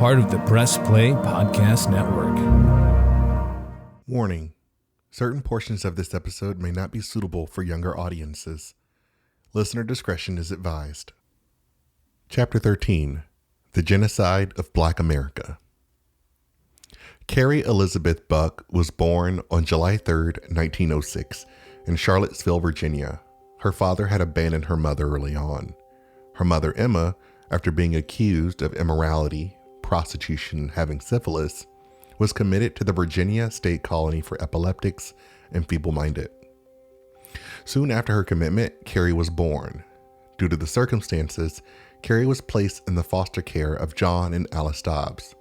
part of the Press Play Podcast Network. Warning: certain portions of this episode may not be suitable for younger audiences. Listener discretion is advised. Chapter 13: The Genocide of Black America. Carrie Elizabeth Buck was born on July 3, 1906, in Charlottesville, Virginia. Her father had abandoned her mother early on. Her mother, Emma, after being accused of immorality, prostitution, and having syphilis, was committed to the Virginia State Colony for Epileptics and Feeble-Minded. Soon after her commitment, Carrie was born. Due to the circumstances, Carrie was placed in the foster care of John and Alice Dobbs.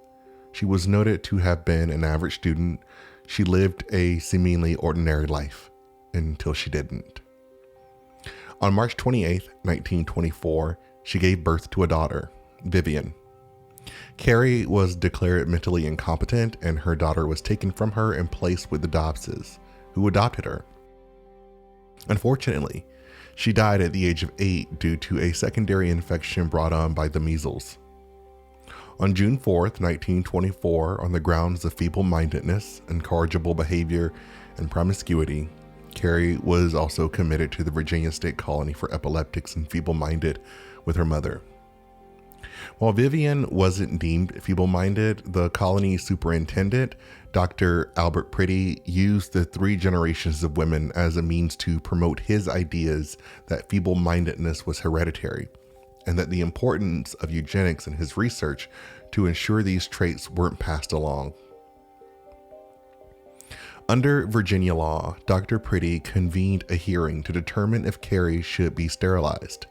She was noted to have been an average student. She lived a seemingly ordinary life until she didn't. On March 28, 1924, she gave birth to a daughter, Vivian. Carrie was declared mentally incompetent, and her daughter was taken from her and placed with the Dobbses, who adopted her. Unfortunately, she died at the age of 8 due to a secondary infection brought on by the measles. On June 4, 1924, on the grounds of feeble-mindedness, incorrigible behavior, and promiscuity, Carrie was also committed to the Virginia State Colony for Epileptics and Feeble-Minded with her mother. While Vivian wasn't deemed feeble-minded, the colony superintendent, Dr. Albert Priddy, used the 3 generations of women as a means to promote his ideas that feeble-mindedness was hereditary, and that the importance of eugenics in his research to ensure these traits weren't passed along. Under Virginia law, Dr. Priddy convened a hearing to determine if Carrie should be sterilized.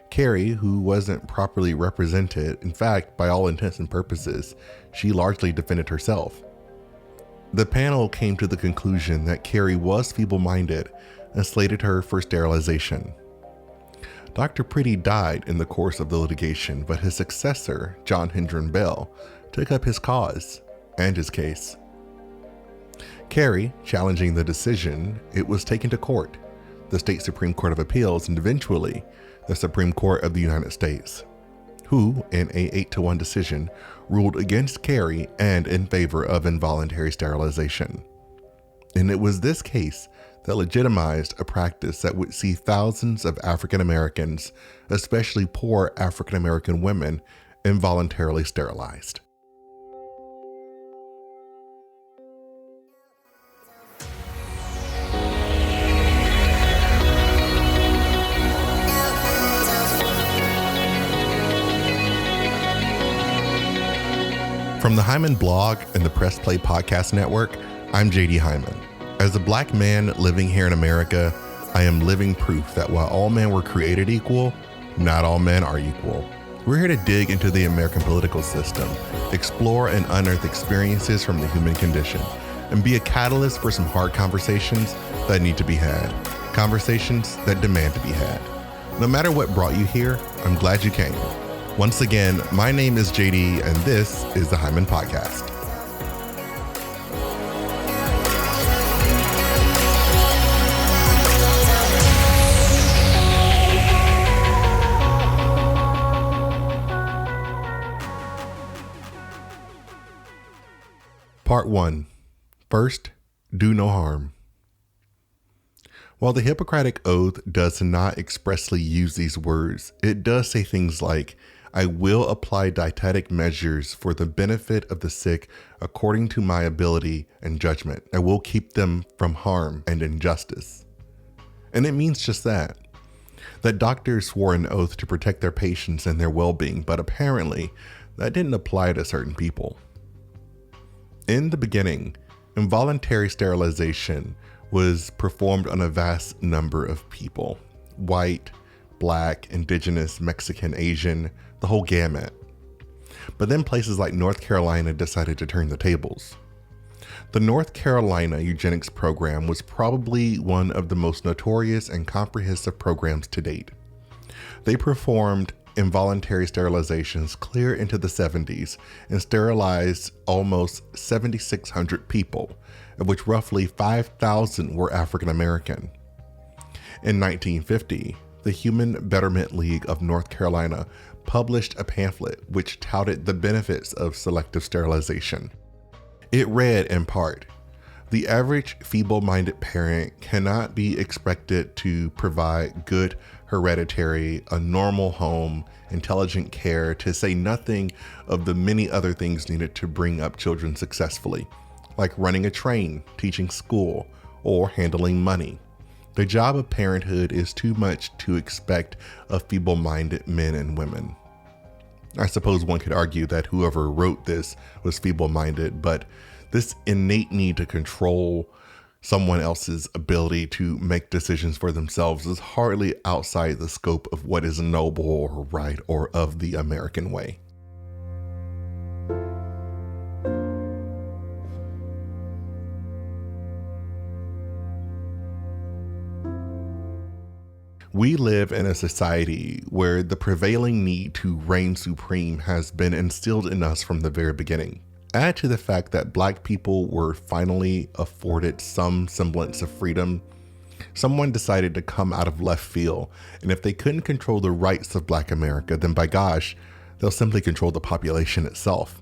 Carrie, who wasn't properly represented, in fact, by all intents and purposes, she largely defended herself. The panel came to the conclusion that Carrie was feeble-minded and slated her for sterilization. Dr. Priddy died in the course of the litigation, but his successor, John Hendren Bell, took up his cause and his case. Carrie, challenging the decision, it was taken to court, the State Supreme Court of Appeals, and eventually the Supreme Court of the United States, who, in a 8-1 decision, ruled against Carrie and in favor of involuntary sterilization. And it was this case that legitimized a practice that would see thousands of African Americans, especially poor African American women, involuntarily sterilized. From the Hyman blog and the Press Play Podcast Network, I'm JD Hyman. As a Black man living here in America, I am living proof that while all men were created equal, not all men are equal. We're here to dig into the American political system, explore and unearth experiences from the human condition, and be a catalyst for some hard conversations that need to be had. Conversations that demand to be had. No matter what brought you here, I'm glad you came. Once again, my name is JD, and this is the Hyman Podcast. Part 1. First, do no harm. While the Hippocratic Oath does not expressly use these words, it does say things like, I will apply dietetic measures for the benefit of the sick according to my ability and judgment. I will keep them from harm and injustice. And it means just that doctors swore an oath to protect their patients and their well-being, but apparently that didn't apply to certain people. In the beginning, involuntary sterilization was performed on a vast number of people: white, Black, Indigenous, Mexican, Asian, the whole gamut. But then places like North Carolina decided to turn the tables. The North Carolina eugenics program was probably one of the most notorious and comprehensive programs to date. They performed involuntary sterilizations clear into the 70s and sterilized almost 7,600 people, of which roughly 5,000 were African American. In 1950, the Human Betterment League of North Carolina published a pamphlet which touted the benefits of selective sterilization. It read in part, "The average feeble-minded parent cannot be expected to provide good hereditary, a normal home, intelligent care, to say nothing of the many other things needed to bring up children successfully, like running a train, teaching school, or handling money. The job of parenthood is too much to expect of feeble-minded men and women." I suppose one could argue that whoever wrote this was feeble-minded, but this innate need to control someone else's ability to make decisions for themselves is hardly outside the scope of what is noble or right or of the American way. We live in a society where the prevailing need to reign supreme has been instilled in us from the very beginning. Add to the fact that Black people were finally afforded some semblance of freedom. Someone decided to come out of left field, and if they couldn't control the rights of Black America, then by gosh, they'll simply control the population itself.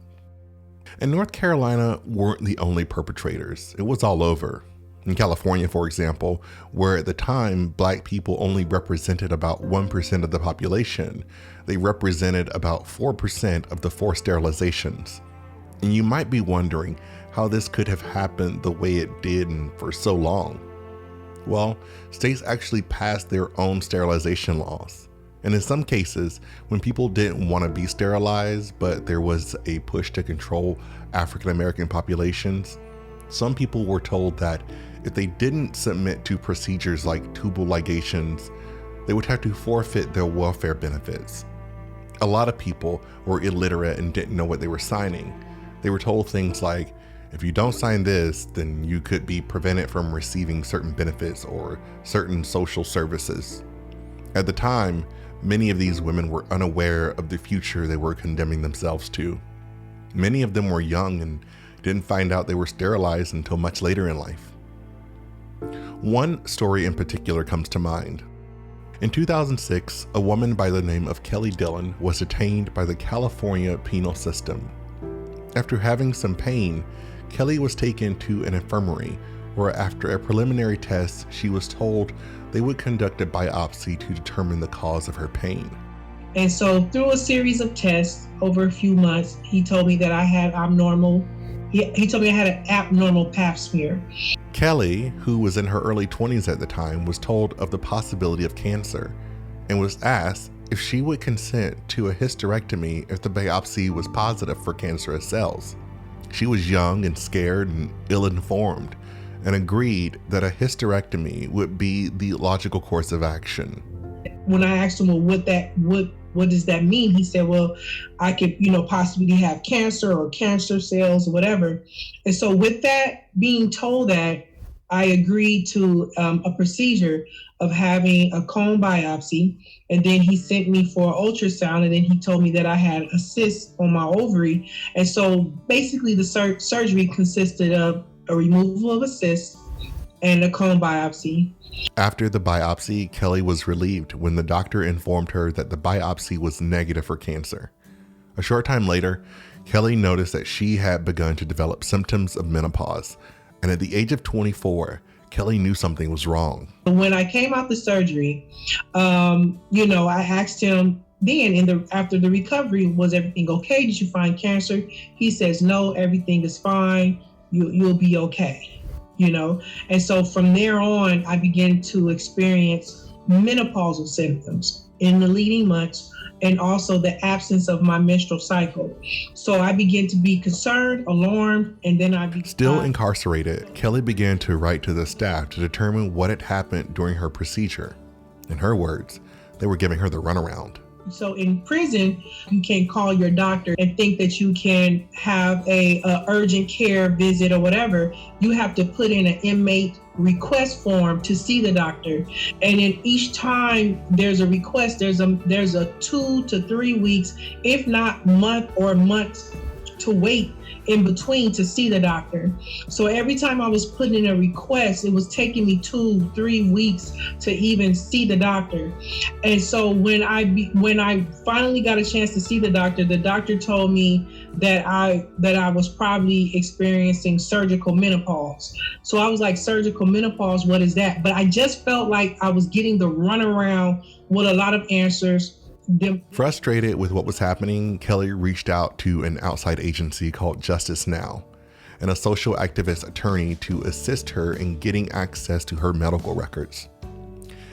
And North Carolina weren't the only perpetrators. It was all over. In California, for example, where at the time Black people only represented about 1% of the population, they represented about 4% of the forced sterilizations. And you might be wondering how this could have happened the way it did and for so long. Well, states actually passed their own sterilization laws. And in some cases, when people didn't want to be sterilized, but there was a push to control African American populations, some people were told that if they didn't submit to procedures like tubal ligations, they would have to forfeit their welfare benefits. A lot of people were illiterate and didn't know what they were signing. They were told things like, if you don't sign this, then you could be prevented from receiving certain benefits or certain social services. At the time, many of these women were unaware of the future they were condemning themselves to. Many of them were young and didn't find out they were sterilized until much later in life. One story in particular comes to mind. In 2006, a woman by the name of Kelli Dillon was detained by the California penal system. After having some pain, Kelli was taken to an infirmary where after a preliminary test, she was told they would conduct a biopsy to determine the cause of her pain. And so through a series of tests over a few months, he told me that I had abnormal, he told me I had an abnormal pap smear. Kelli, who was in her early 20s at the time, was told of the possibility of cancer and was asked if she would consent to a hysterectomy if the biopsy was positive for cancerous cells. She was young and scared and ill-informed and agreed that a hysterectomy would be the logical course of action. When I asked him, well, what does that mean? He said, well, I could, possibly have cancer or cancer cells or whatever. And so with that, being told that, I agreed to a procedure of having a cone biopsy. And then he sent me for an ultrasound, and then he told me that I had a cyst on my ovary. And so basically the surgery consisted of a removal of a cyst and a cone biopsy. After the biopsy, Kelli was relieved when the doctor informed her that the biopsy was negative for cancer. A short time later, Kelli noticed that she had begun to develop symptoms of menopause, and at the age of 24, Kelli knew something was wrong. When I came out the surgery, I asked him then after the recovery, was everything okay? Did you find cancer? He says, no, everything is fine. You'll be okay. And so from there on, I began to experience menopausal symptoms in the leading months and also the absence of my menstrual cycle. So I began to be concerned, alarmed, and then Still incarcerated, Kelli began to write to the staff to determine what had happened during her procedure. In her words, they were giving her the runaround. So in prison, you can call your doctor and think that you can have a urgent care visit or whatever. You have to put in an inmate request form to see the doctor. And in each time there's a request, there's a 2 to 3 weeks, if not months to wait in between to see the doctor. So every time I was putting in a request, it was taking me 2-3 weeks to even see the doctor. And so when I finally got a chance to see the doctor told me that I was probably experiencing surgical menopause. So I was like, surgical menopause, what is that? But I just felt like I was getting the runaround with a lot of answers. Frustrated with what was happening, Kelli reached out to an outside agency called Justice Now and a social activist attorney to assist her in getting access to her medical records.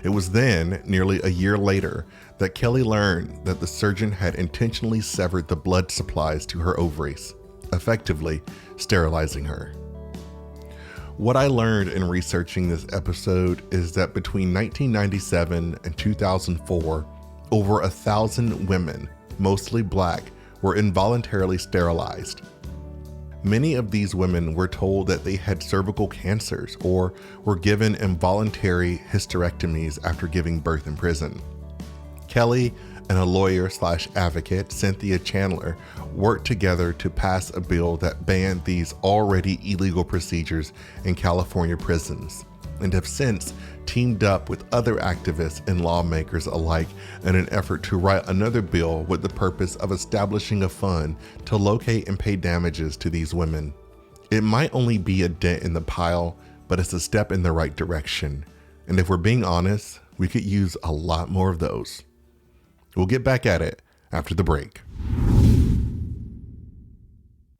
It was then, nearly a year later, that Kelli learned that the surgeon had intentionally severed the blood supplies to her ovaries, effectively sterilizing her. What I learned in researching this episode is that between 1997 and 2004, over 1,000 women, mostly Black, were involuntarily sterilized. Many of these women were told that they had cervical cancers or were given involuntary hysterectomies after giving birth in prison. Kelli and a lawyer/advocate, Cynthia Chandler, worked together to pass a bill that banned these already illegal procedures in California prisons, and have since teamed up with other activists and lawmakers alike in an effort to write another bill with the purpose of establishing a fund to locate and pay damages to these women. It might only be a dent in the pile, but it's a step in the right direction. And if we're being honest, we could use a lot more of those. We'll get back at it after the break.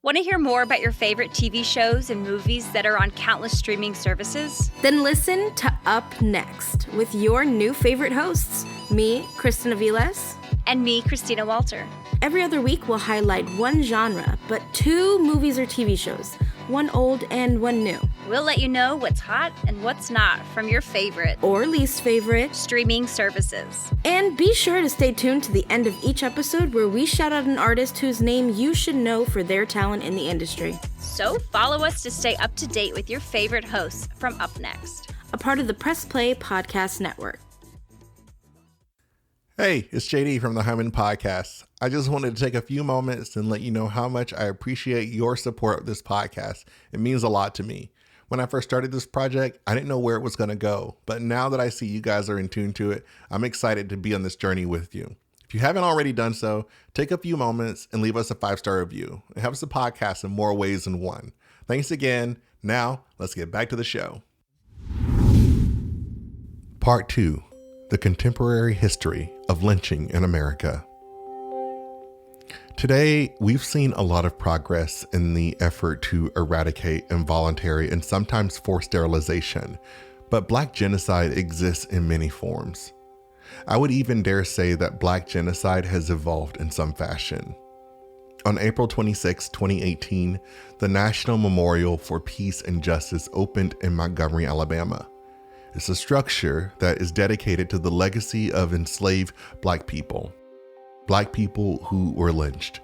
Want to hear more about your favorite TV shows and movies that are on countless streaming services? Then listen to Up Next with your new favorite hosts, me, Kristen Aviles, And me, Christina Walter. Every other week, we'll highlight one genre, but 2 movies or TV shows, one old and one new. We'll let you know what's hot and what's not from your favorite or least favorite streaming services. And be sure to stay tuned to the end of each episode where we shout out an artist whose name you should know for their talent in the industry. So follow us to stay up to date with your favorite hosts from Up Next, a part of the Press Play Podcast Network. Hey, it's JD from the Hyman podcast. I just wanted to take a few moments and let you know how much I appreciate your support of this podcast. It means a lot to me. When I first started this project, I didn't know where it was going to go, but now that I see you guys are in tune to it, I'm excited to be on this journey with you. If you haven't already done so, take a few moments and leave us a 5-star review. It helps the podcast in more ways than one. Thanks again. Now, let's get back to the show. Part 2. The contemporary history of lynching in America. Today, we've seen a lot of progress in the effort to eradicate involuntary and sometimes forced sterilization, but Black genocide exists in many forms. I would even dare say that Black genocide has evolved in some fashion. On April 26, 2018, the National Memorial for Peace and Justice opened in Montgomery, Alabama. It's a structure that is dedicated to the legacy of enslaved Black people who were lynched,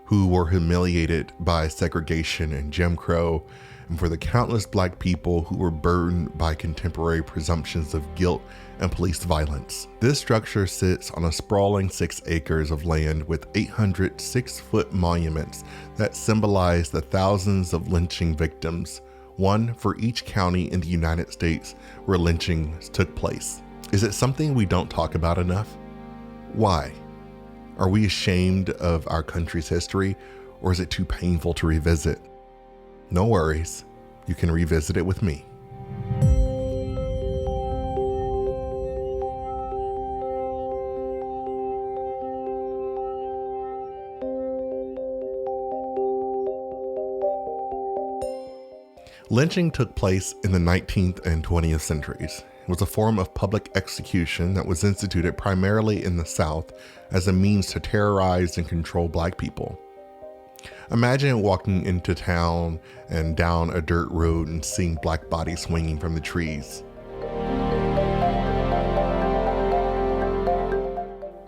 who were humiliated by segregation and Jim Crow, and for the countless Black people who were burdened by contemporary presumptions of guilt and police violence. This structure sits on a sprawling 6 acres of land with 800 6-foot monuments that symbolize the thousands of lynching victims, one for each county in the United States where lynchings took place. Is it something we don't talk about enough? Why? Are we ashamed of our country's history, or is it too painful to revisit? No worries, you can revisit it with me. Lynching took place in the 19th and 20th centuries. It was a form of public execution that was instituted primarily in the South as a means to terrorize and control Black people. Imagine walking into town and down a dirt road and seeing Black bodies swinging from the trees.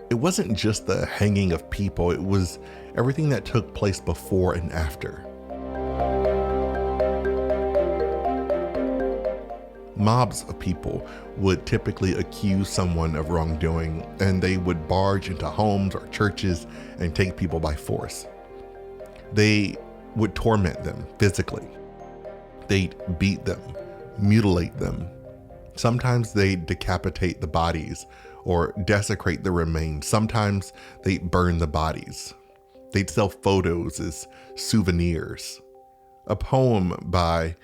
It wasn't just the hanging of people, it was everything that took place before and after. Mobs of people would typically accuse someone of wrongdoing, and they would barge into homes or churches and take people by force. They would torment them physically. They'd beat them, mutilate them. Sometimes they'd decapitate the bodies or desecrate the remains. Sometimes they'd burn the bodies. They'd sell photos as souvenirs. A poem by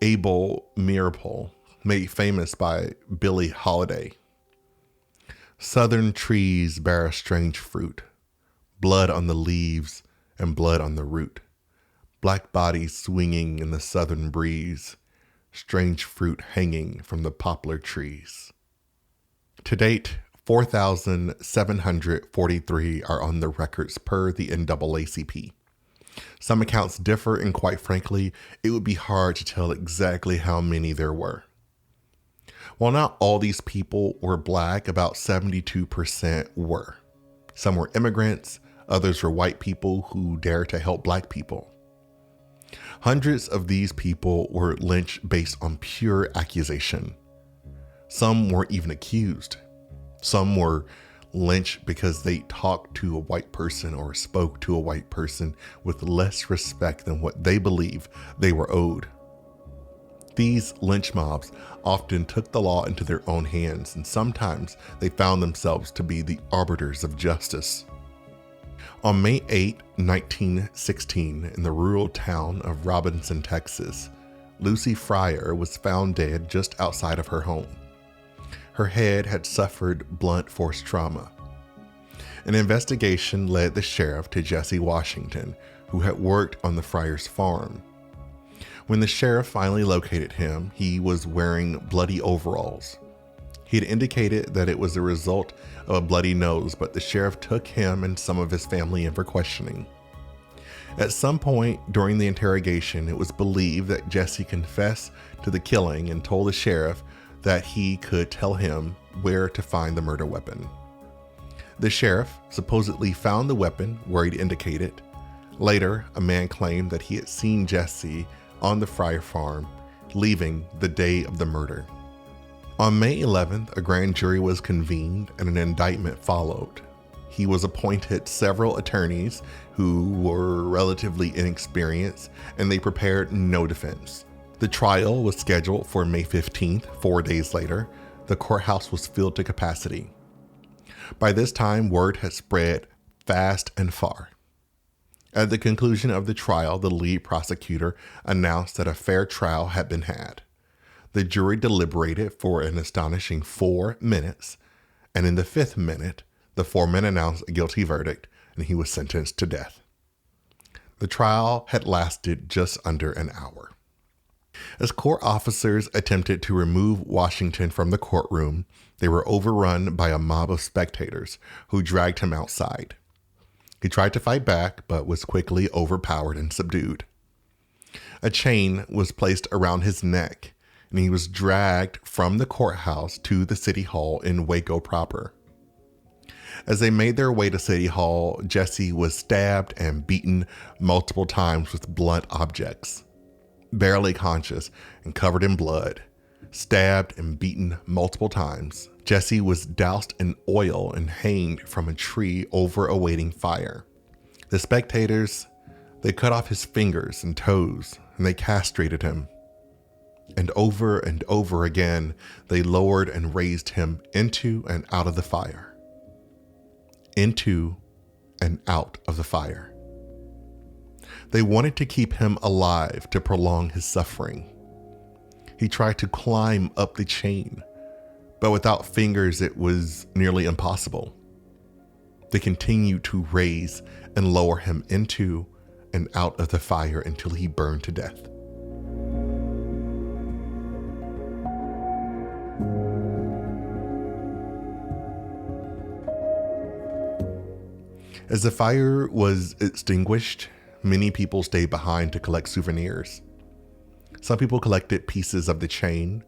Abel Meeropol, made famous by Billie Holiday. Southern trees bear a strange fruit, blood on the leaves and blood on the root. Black bodies swinging in the southern breeze, strange fruit hanging from the poplar trees. To date, 4,743 are on the records per the NAACP. Some accounts differ, and quite frankly, it would be hard to tell exactly how many there were. While not all these people were Black, about 72% were. Some were immigrants, others were white people who dared to help Black people. Hundreds of these people were lynched based on pure accusation. Some weren't even accused. Some were lynched because they talked to a white person or spoke to a white person with less respect than what they believe they were owed. These lynch mobs often took the law into their own hands, and sometimes they found themselves to be the arbiters of justice. On May 8, 1916, in the rural town of Robinson, Texas, Lucy Fryer was found dead just outside of her home. Her head had suffered blunt force trauma. An investigation led the sheriff to Jesse Washington, who had worked on the Fryers' farm. When the sheriff finally located him, he was wearing bloody overalls. He had indicated that it was a result of a bloody nose, but the sheriff took him and some of his family in for questioning. At some point during the interrogation, it was believed that Jesse confessed to the killing and told the sheriff that he could tell him where to find the murder weapon. The sheriff supposedly found the weapon where he'd indicated. Later, a man claimed that he had seen Jesse on the Fryer farm, leaving the day of the murder. On May 11th, a grand jury was convened and an indictment followed. He was appointed several attorneys who were relatively inexperienced, and they prepared no defense. The trial was scheduled for May 15th, 4 days later. The courthouse was filled to capacity. By this time, word had spread fast and far. At the conclusion of the trial, the lead prosecutor announced that a fair trial had been had. The jury deliberated for an astonishing 4 minutes, and in the 5th minute, the foreman announced a guilty verdict, and he was sentenced to death. The trial had lasted just under an hour. As court officers attempted to remove Washington from the courtroom, they were overrun by a mob of spectators who dragged him outside. He tried to fight back, but was quickly overpowered and subdued. A chain was placed around his neck, and he was dragged from the courthouse to the city hall in Waco proper. As they made their way to City Hall, Jesse was stabbed and beaten multiple times with blunt objects. Barely conscious and covered in blood, stabbed and beaten multiple times, Jesse was doused in oil and hanged from a tree over a waiting fire. The spectators, they cut off his fingers and toes, and they castrated him. And over again, they lowered and raised him into and out of the fire. Into and out of the fire. They wanted to keep him alive to prolong his suffering. He tried to climb up the chain, but without fingers, it was nearly impossible. They continued to raise and lower him into and out of the fire until he burned to death. As the fire was extinguished, many people stayed behind to collect souvenirs. Some people collected pieces of the chain.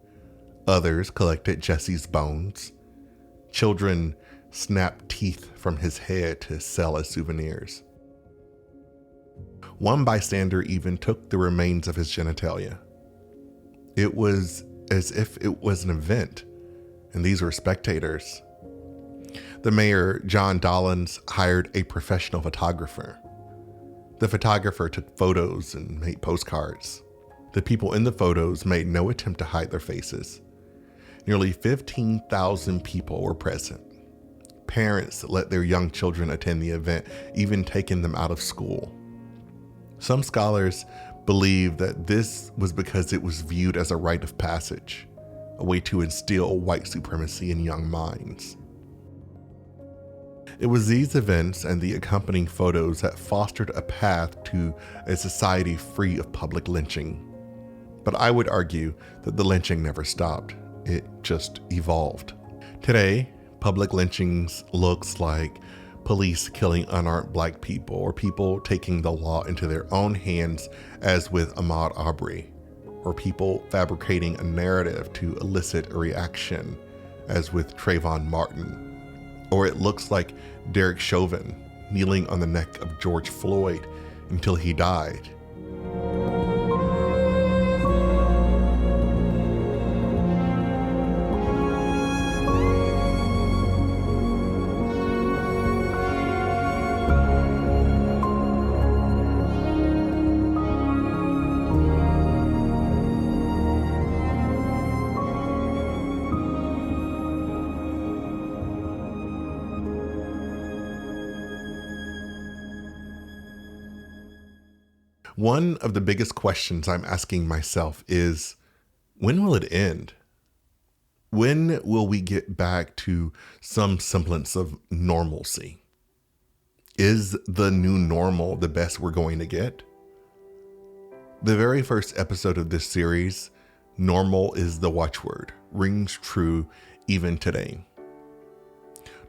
Others collected Jesse's bones. Children snapped teeth from his head to sell as souvenirs. One bystander even took the remains of his genitalia. It was as if it was an event, and these were spectators. The mayor, John Dollins, hired a professional photographer. The photographer took photos and made postcards. The people in the photos made no attempt to hide their faces. Nearly 15,000 people were present. Parents let their young children attend the event, even taking them out of school. Some scholars believe that this was because it was viewed as a rite of passage, a way to instill white supremacy in young minds. It was these events and the accompanying photos that fostered a path to a society free of public lynching. But I would argue that the lynching never stopped. It just evolved. Today, public lynchings looks like police killing unarmed Black people or people taking the law into their own hands, as with Ahmaud Arbery, or people fabricating a narrative to elicit a reaction, as with Trayvon Martin. Or it looks like Derek Chauvin kneeling on the neck of George Floyd until he died. One of the biggest questions I'm asking myself is, when will it end? When will we get back to some semblance of normalcy? Is the new normal the best we're going to get? The very first episode of this series, normal is the watchword, rings true even today.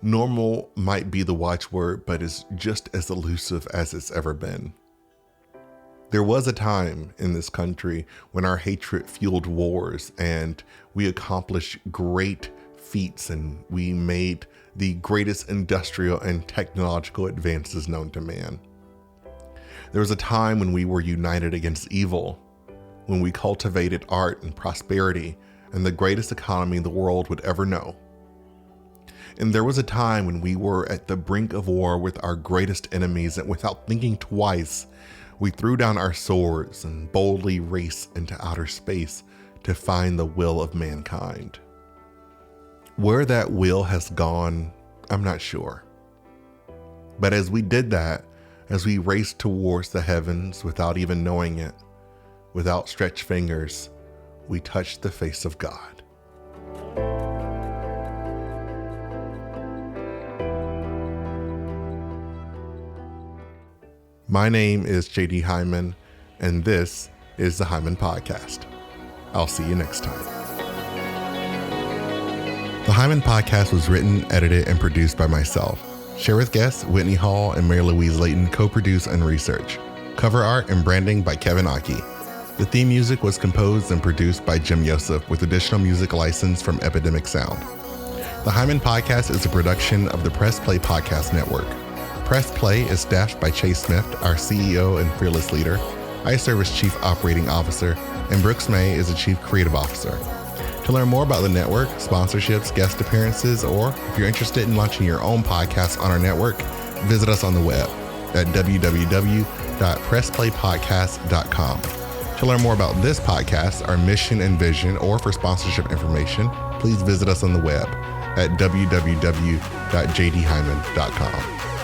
Normal might be the watchword, but is just as elusive as it's ever been. There was a time in this country when our hatred fueled wars and we accomplished great feats and we made the greatest industrial and technological advances known to man. There was a time when we were united against evil, when we cultivated art and prosperity and the greatest economy the world would ever know. And there was a time when we were at the brink of war with our greatest enemies, and without thinking twice, we threw down our swords and boldly raced into outer space to find the will of mankind. Where that will has gone, I'm not sure. But as we did that, as we raced towards the heavens without even knowing it, with outstretched fingers, we touched the face of God. My name is JD Hyman, and this is the Hyman Podcast. I'll see you next time. The Hyman Podcast was written, edited, and produced by myself. Share with guests Whitney Hall and Mary Louise Layton co-produce and research. Cover art and branding by Kevin Aki. The theme music was composed and produced by Jim Yosef with additional music license from Epidemic Sound. The Hyman Podcast is a production of the Press Play Podcast Network. Press Play is staffed by Chase Smith, our CEO and fearless leader. I serve as Chief Operating Officer, and Brooks May is the Chief Creative Officer. To learn more about the network, sponsorships, guest appearances, or if you're interested in launching your own podcast on our network, visit us on the web at www.pressplaypodcast.com. To learn more about this podcast, our mission and vision, or for sponsorship information, please visit us on the web at www.jdhyman.com.